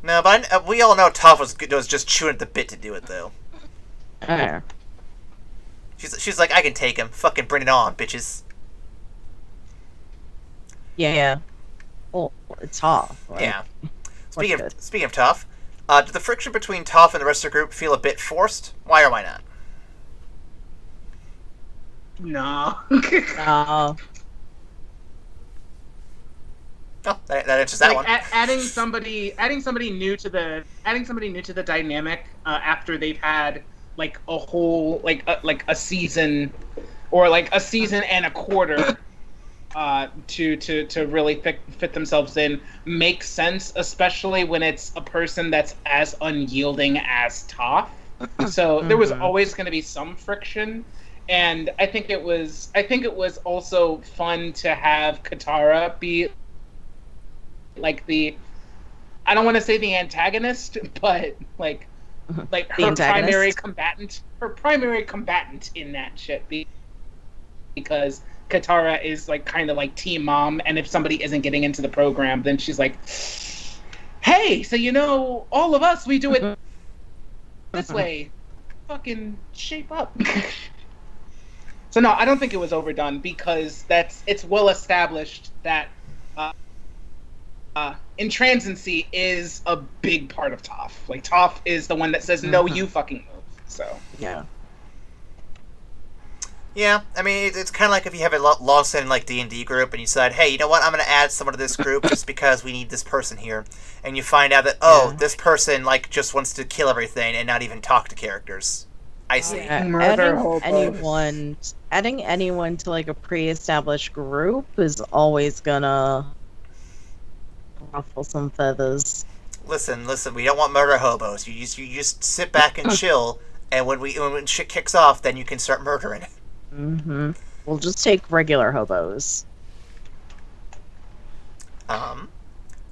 No, but we all know Toph was just chewing at the bit to do it, though. She's like, I can take him. Fucking bring it on, bitches. Yeah. Oh, it's Toph. Right? Yeah. Speaking of Toph, did the friction between Toph and the rest of the group feel a bit forced? Why or why not? No. No. Oh, that answers that one. Adding somebody new to the dynamic after they've had like a whole like a season or like a season and a quarter to really fit themselves in makes sense, especially when it's a person that's as unyielding as Toph. So there was always going to be some friction, and I think it was also fun to have Katara be like I don't want to say the antagonist, but like her primary combatant in that shit, because Katara is like kind of like team mom, and if somebody isn't getting into the program, then she's like, hey, so all of us, we do it this way, fucking shape up. So no, I don't think it was overdone, because it's well established that intransiency is a big part of Toph. Like, Toph is the one that says, no, you fucking move. So yeah. Yeah, I mean, it's kind of like if you have a long-standing like D&D group and you decide, hey, you know what, I'm going to add someone to this group just because we need this person here. And you find out that, this person like just wants to kill everything and not even talk to characters. I see. Yeah, Murder hobos. adding anyone to like a pre-established group is always gonna ruffle some feathers. Listen, we don't want murder hobos. You just sit back and chill, and when shit kicks off, then you can start murdering. Mm-hmm. We'll just take regular hobos.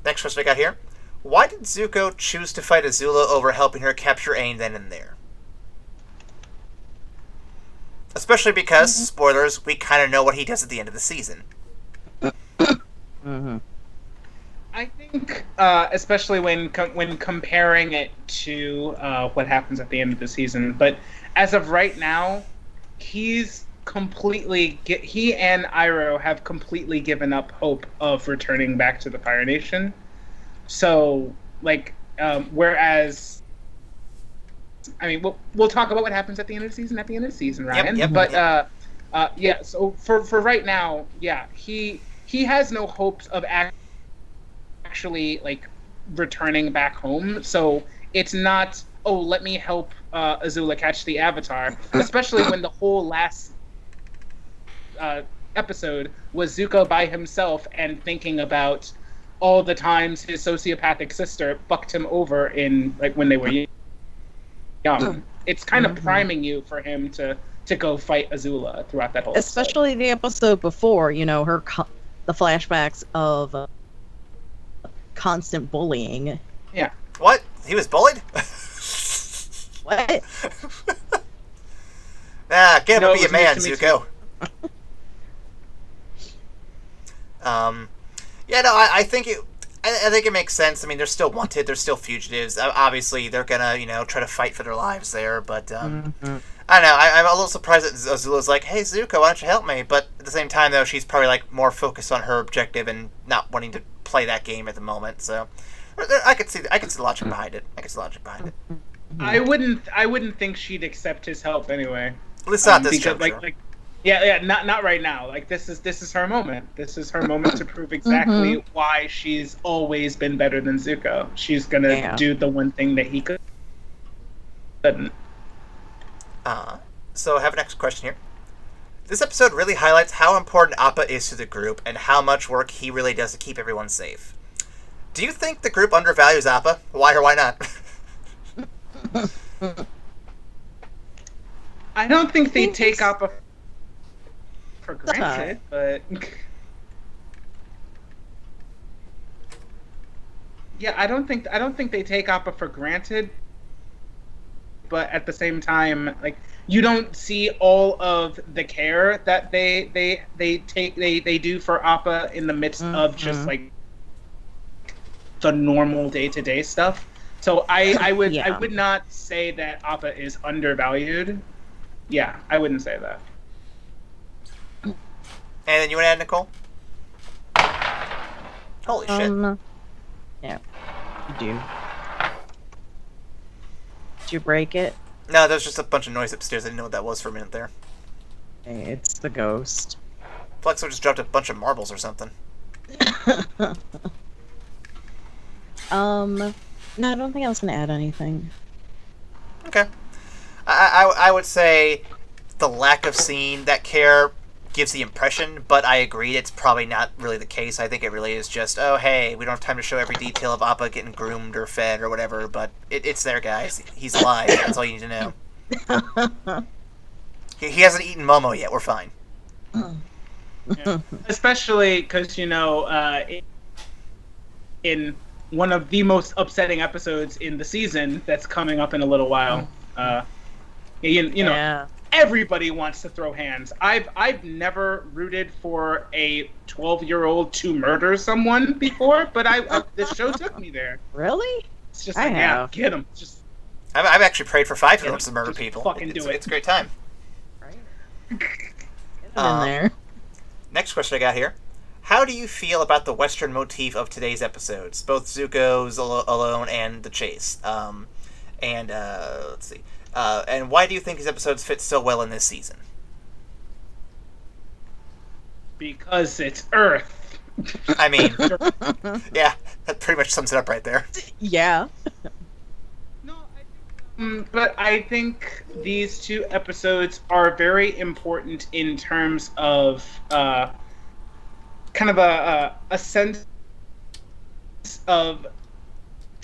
Next question I got here. Why did Zuko choose to fight Azula over helping her capture Aang then and there? Especially because, spoilers, we kind of know what he does at the end of the season. Mm-hmm. I think, especially when comparing it to what happens at the end of the season, but as of right now, he and Iroh have completely given up hope of returning back to the Fire Nation. So, like, whereas, I mean, we'll talk about what happens at the end of the season, Ryan. Yep. But yeah. So for right now, yeah, he has no hopes of actually like returning back home. So it's not, oh, let me help Azula catch the Avatar, especially when the whole last episode was Zuko by himself and thinking about all the times his sociopathic sister fucked him over in like when they were young. It's kind of priming you for him to go fight Azula throughout that whole especially episode. the episode before, you know, the flashbacks of constant bullying. Yeah. What? He was bullied? What? Get him to be a man, Zuko. Yeah, no, I think it makes sense. I mean, they're still wanted. They're still fugitives. Obviously, they're gonna, try to fight for their lives there. But I don't know. I'm a little surprised that Azula's like, "Hey, Zuko, why don't you help me?" But at the same time, though, she's probably like more focused on her objective and not wanting to play that game at the moment. So I could see the logic behind it. I wouldn't think she'd accept his help anyway. At least not this juncture. Yeah, not right now. Like this is her moment. This is her moment to prove exactly why she's always been better than Zuko. She's gonna do the one thing that he couldn't. So I have a next question here. This episode really highlights how important Appa is to the group and how much work he really does to keep everyone safe. Do you think the group undervalues Appa? Why or why not? I don't think they take Appa for granted, but yeah, I don't think they take Appa for granted. But at the same time, like you don't see all of the care that they do for Appa in the midst of just like the normal day-to-day stuff. So I would not say that Appa is undervalued. Yeah, I wouldn't say that. And then you want to add, Nicole? Holy shit. Yeah, you do. Did you break it? No, there's just a bunch of noise upstairs. I didn't know what that was for a minute there. Hey, it's the ghost. Flexo just dropped a bunch of marbles or something. No, I don't think I was going to add anything. Okay. I would say the lack of seeing that care gives the impression, but I agree it's probably not really the case. I think it really is just, oh, hey, we don't have time to show every detail of Appa getting groomed or fed or whatever, but it's there, guys. He's alive. That's all you need to know. He hasn't eaten Momo yet. We're fine. Yeah. Especially because, in one of the most upsetting episodes in the season that's coming up in a little while, everybody wants to throw hands. I've never rooted for a 12-year-old to murder someone before, but this show took me there. Really? It's just like, yeah, get them. Just I've actually prayed for 5-year-olds to murder people. Fucking do it. It's a great time. Right. Get it in there. Next question I got here. How do you feel about the Western motif of today's episodes, both Zuko's alone and the chase? Let's see. And why do you think these episodes fit so well in this season? Because it's Earth. I mean, yeah, that pretty much sums it up right there. Yeah. No, I think But I think these two episodes are very important in terms of kind of a sense of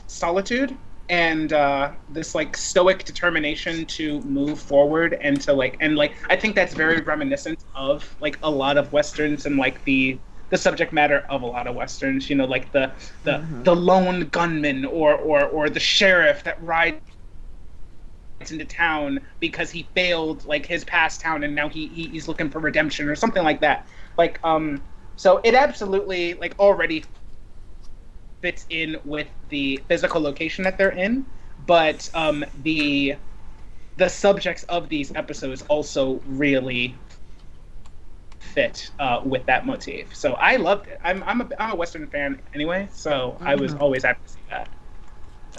solitude and this like stoic determination to move forward and to I think that's very reminiscent of like a lot of westerns and like the subject matter of a lot of westerns, you know, like the lone gunman or the sheriff that rides into town because he failed like his past town and now he's looking for redemption or something like that. Like so it absolutely like already fits in with the physical location that they're in, but the subjects of these episodes also really fit with that motif. So I loved it. I'm a Western fan anyway, so I was always happy to see that.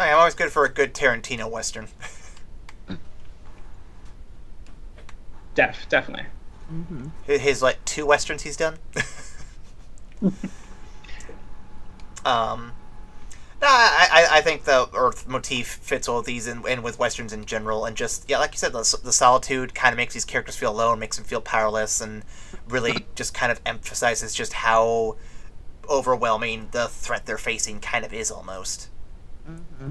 I'm always good for a good Tarantino Western. Definitely. Mm-hmm. His like 2 Westerns he's done. No, I think the Earth motif fits all of these and with Westerns in general, and just, yeah, like you said, the solitude kind of makes these characters feel alone, makes them feel powerless, and really just kind of emphasizes just how overwhelming the threat they're facing kind of is almost. Mm-hmm.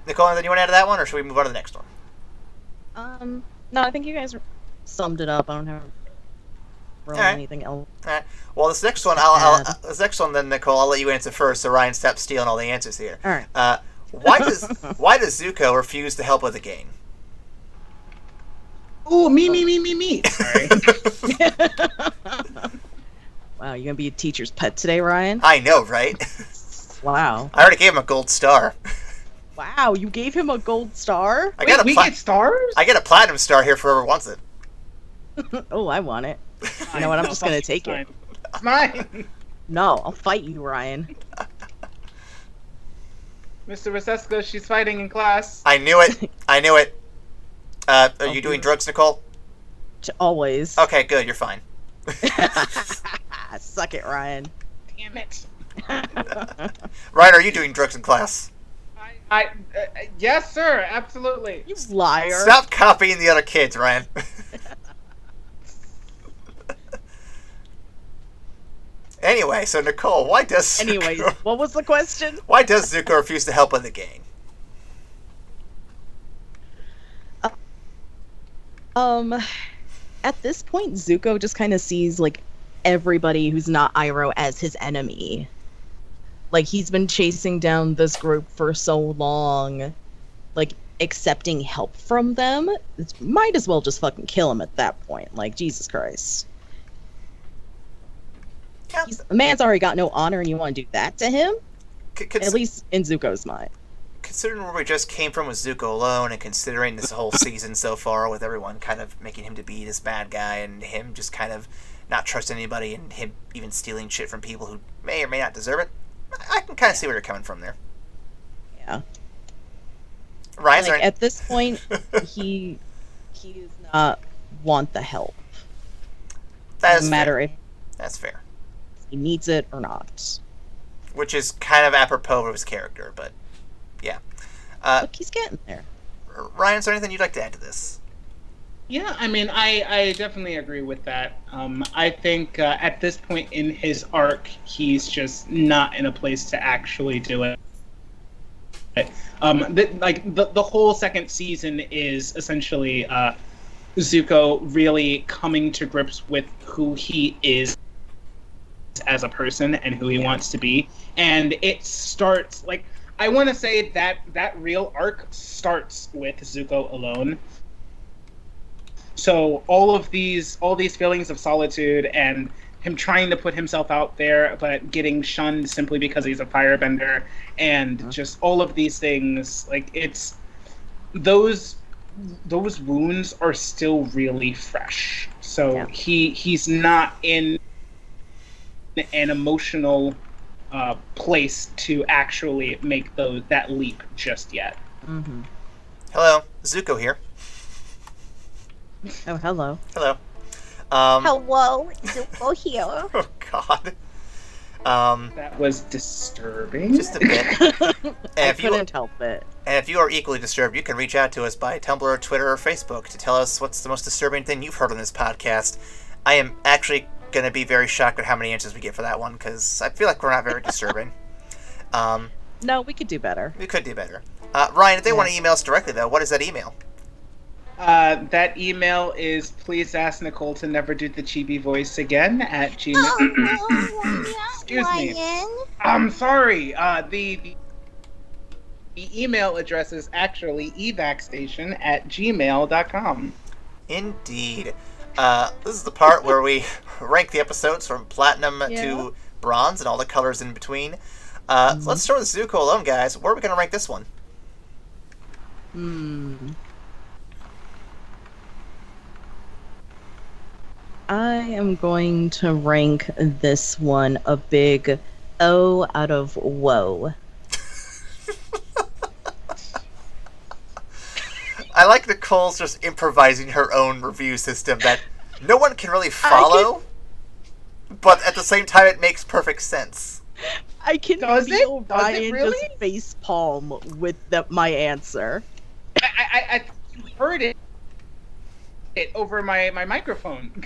Nicole, anything you want to add to that one, or should we move on to the next one? No, I think you guys summed it up. I don't have really anything else. All right. Well, this next one, this next one, then, Nicole, I'll let you answer first, so Ryan stops stealing all the answers here. All right. Why does Zuko refuse to help with the gang? Ooh, me. Sorry. Wow, you gonna be a teacher's pet today, Ryan? I know, right? Wow. I already gave him a gold star. Wow, you gave him a gold star? Wait, we get stars? I get a platinum star here for whoever wants it. Oh, I want it. You know what? I'm just gonna take it. It's mine. No, I'll fight you, Ryan. Mr. Vasesko, she's fighting in class. I knew it. Are you doing drugs, Nicole? Always. Okay, good. You're fine. Suck it, Ryan. Damn it. Ryan, are you doing drugs in class? Yes, sir. Absolutely. You liar. Stop copying the other kids, Ryan. Anyway, so Nicole, why does Zuko... Anyways, what was the question? Why does Zuko refuse to help with the gang? At this point, Zuko just kind of sees, like, everybody who's not Iroh as his enemy. Like, he's been chasing down this group for so long, like, accepting help from them. Might as well just fucking kill him at that point. Like, Jesus Christ. Yeah. The man's already got no honor, and you want to do that to him? At least in Zuko's mind. Considering where we just came from with Zuko alone, and considering this whole season so far with everyone kind of making him to be this bad guy, and him just kind of not trusting anybody, and him even stealing shit from people who may or may not deserve it, I can kind of see where you're coming from there. Yeah. Ryan, like, at this point, he does not want the help. That is no matter fair. if That's fair. he needs it or not. Which is kind of apropos of his character, but yeah. Look, he's getting there. Ryan, is there anything you'd like to add to this? Yeah, I mean, I definitely agree with that. I think at this point in his arc, he's just not in a place to actually do it. The whole second season is essentially Zuko really coming to grips with who he is as a person and who he wants to be. And it starts, like, I want to say that real arc starts with Zuko alone. So all these feelings of solitude and him trying to put himself out there but getting shunned simply because he's a firebender, and just all of these things, like, it's those wounds are still really fresh. So he's not in an emotional place to actually make that leap just yet. Mm-hmm. Hello, Zuko here. Oh, hello. Hello. Hello, Zuko here. Oh, God. That was disturbing. Just a bit. I couldn't help it. And if you are equally disturbed, you can reach out to us by Tumblr, Twitter, or Facebook to tell us what's the most disturbing thing you've heard on this podcast. I am actually going to be very shocked at how many answers we get for that one, because I feel like we're not very disturbing. No, we could do better. We could do better. Ryan, if they want to email us directly, though, what is that email? That email is please ask Nicole to never do the chibi voice again at Gmail. Excuse me. I'm sorry. The email address is actually evacstation at gmail.com. Indeed. This is the part where we rank the episodes from platinum to bronze and all the colors in between. So let's start with Zuko alone, guys. Where are we going to rank this one? I am going to rank this one a big O out of whoa. I like Nicole's just improvising her own review system that no one can really follow, but at the same time it makes perfect sense. I can feel Ryan just face palm with my answer. I heard it over my microphone.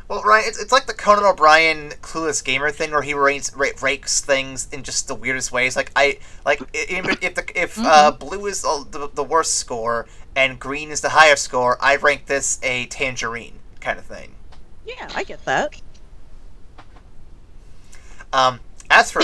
Well, Ryan, it's like the Conan O'Brien Clueless Gamer thing where he rakes things in just the weirdest ways. If blue is the worst score and green is the higher score, I rank this a tangerine kind of thing. Yeah, I get that. As for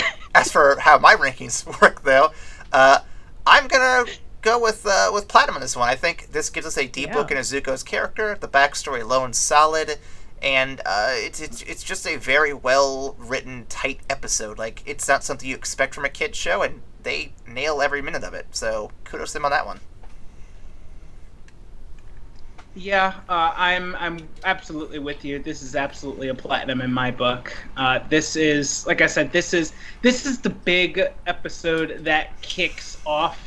how my rankings work, though, I'm gonna go with platinum on this one. I think this gives us a deep look into Zuko's character. The backstory alone's solid. And it's just a very well written, tight episode. Like, it's not something you expect from a kid's show, and they nail every minute of it. So kudos to them on that one. Yeah, I'm absolutely with you. This is absolutely a platinum in my book. This is, like I said, this is the big episode that kicks off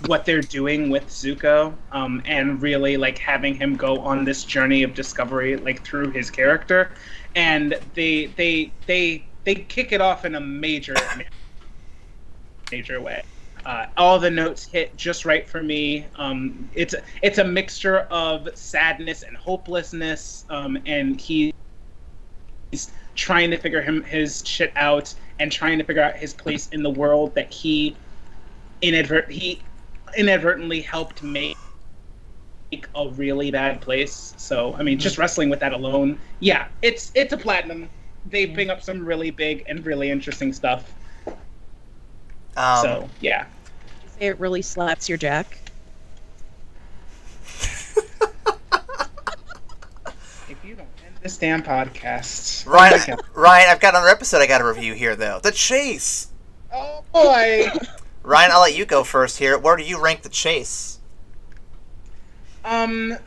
what they're doing with Zuko, and really like having him go on this journey of discovery, like through his character, and they kick it off in a major way. All the notes hit just right for me. It's a mixture of sadness and hopelessness, and he's trying to figure his shit out and trying to figure out his place in the world that he inadvertently helped make a really bad place. So, I mean, just wrestling with that alone, yeah, it's a platinum. They bring up some really big and really interesting stuff. So, yeah. It really slaps your jack. If you don't end this damn podcast... Ryan, I've got another episode I got to review here, though. The Chase! Oh, boy! Ryan, I'll let you go first here. Where do you rank The Chase? The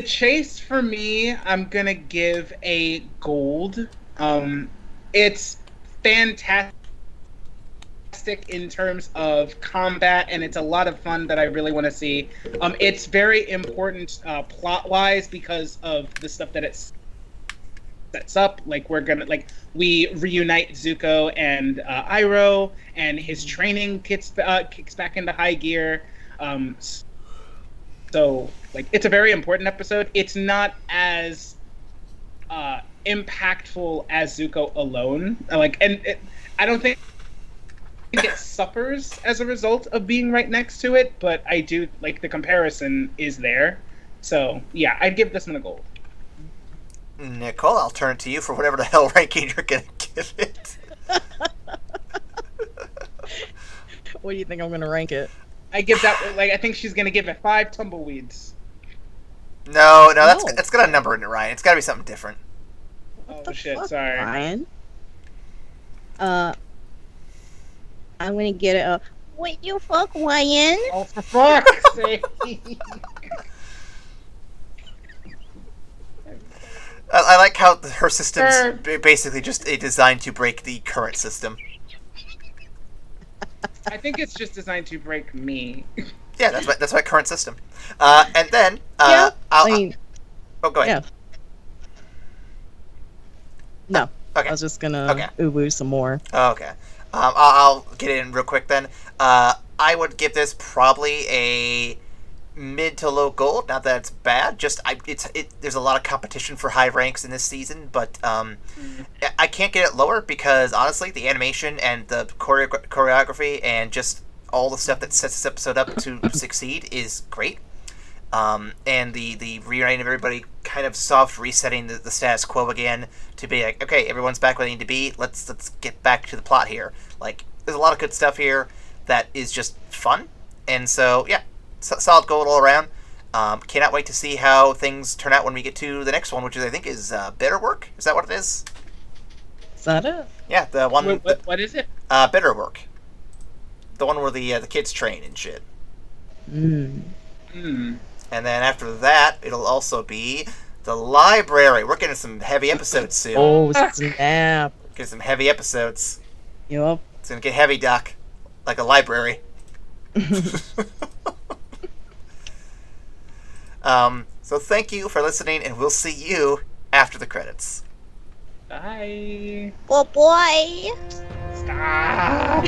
Chase, for me, I'm gonna give a gold. It's fantastic in terms of combat, and it's a lot of fun that I really want to see. It's very important plot-wise because of the stuff that it sets up. Like, we reunite Zuko and Iroh, and his training kicks back into high gear. So, like, it's a very important episode. It's not as impactful as Zuko alone. I don't think it suffers as a result of being right next to it, but I do, like, the comparison is there. So, yeah, I'd give this one a gold. Nicole, I'll turn to you for whatever the hell ranking you're going to give it. What do you think I'm going to rank it? I give that, I think she's going to give it 5 tumbleweeds. No, that's got a number in it, Ryan. It's got to be something different. Oh, shit, sorry. Ryan? I'm going to get a... What you fuck, Ryan? Oh, for fuck's sake. I like how her system's basically just designed to break the current system. I think it's just designed to break me. Yeah, that's my current system. And then, go ahead. Yeah. No. Okay. I was just gonna woo some more. Okay. I'll get in real quick then. I would give this probably a mid to low gold. Not that it's bad. Just there's a lot of competition for high ranks in this season, but I can't get it lower because honestly, the animation and the choreography and just all the stuff that sets this episode up to succeed is great. And the reuniting of everybody, kind of soft resetting the status quo again to be like, okay, everyone's back where they need to be. Let's get back to the plot here. Like, there's a lot of good stuff here that is just fun, and so yeah, solid gold all around. Cannot wait to see how things turn out when we get to the next one, which I think is Bitter Work. Is that what it is? Is that it? Yeah, the one. What is it? Bitter Work. The one where the kids train and shit. And then after that, it'll also be the library. We're getting some heavy episodes soon. Oh, snap. Getting some heavy episodes. Yup. It's gonna get heavy, Doc. Like a library. So thank you for listening, and we'll see you after the credits. Bye. Oh, boy. Stop.